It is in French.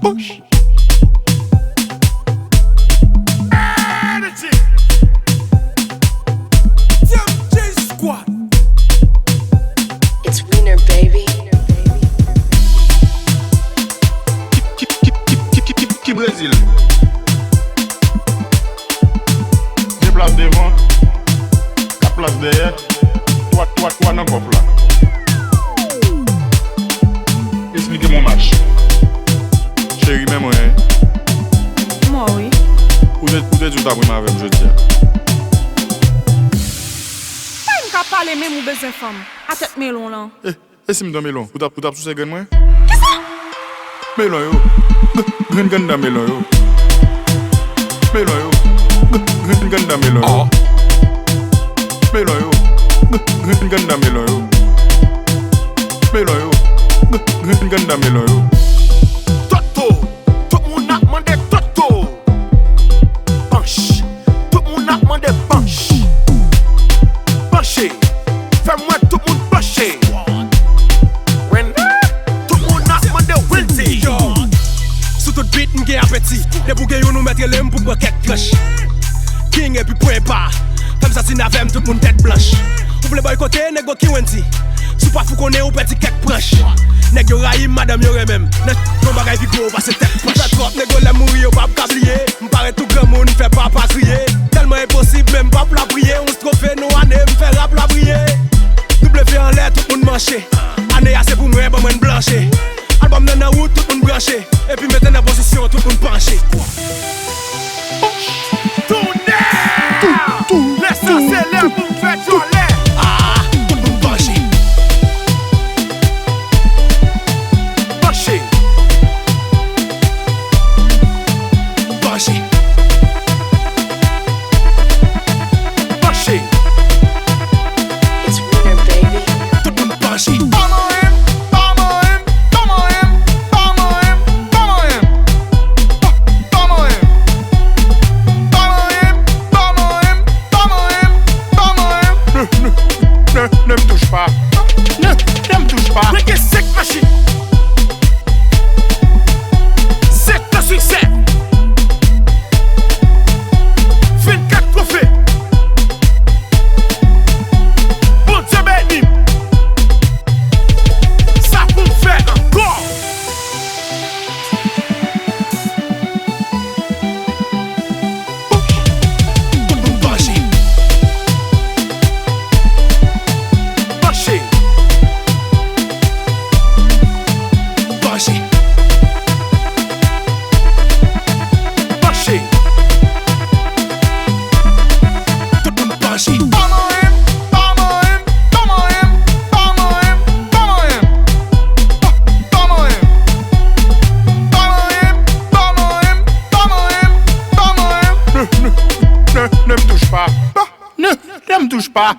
Push. Energy. TMJ Squad. It's winner, baby. Qui Brésil? J'ai place devant, 4 places derrière, 3 dans le coffre là. Expliquez mon match. Chérie, même moi. Moi, oui. Où est-ce que tu as pris ma veille, je dis? Pas une qu'à parler même ou besoin femme. À tête melon là. Eh, si me donne melon, vous avez sous ces graines, moi? Qu'est-ce que Melon, yo. Graine dans melon, yo. Melon, yo. Graine dans melon, yo. Melon, yo. Graine dans melon, yo. Melon, yo. Graine dans melon, yo. Toto. Tout le monde a demandé Toto. Penche. Tout le monde a demandé penche. Penché. Fais-moi tout le monde pencher. Tout le monde a demandé Wilty. Sous toute bite, m'gay appétit. Les bouguets nous mettre l'aime pour boire quelques cloches. King et puis point pas. Comme ça, si n'avem tout le monde tête blanche. Vous voulez boycotter, négo qui Wendy. Sous pas fou qu'on est ou petit quelques branches. Nèg yo raïm, madame yo même. Non bagay pi gros, parce que tête poche. M'fait trop, négo la mourir, ou pas m'kablier. M'paraît tout grand monde, fait pas crier. Tellement impossible, même pas la prier. On se trompe, nous année, m'fait rap la prier. Double fait en l'air, tout le monde manché. Année assez pour moi, bon, moi blanché. Album dans la route, tout le monde branché. Et puis mettez en position, tout le monde penché. Tournez. L'essentiel pour faire joler. Ah, tout le monde penché. Penché. Penché. Penché. It's winner, baby. Tout le monde penché. Ne me touche pas. Ne me touche pas. Reggae sec machine. C'est le succès. 24 trophées. Bon Dieu béni. Ça pour me faire encore. Tout le monde penché. Penché. Penché. Penché. Tout le monde penché. Ne me touche pas. Ne me touche pas.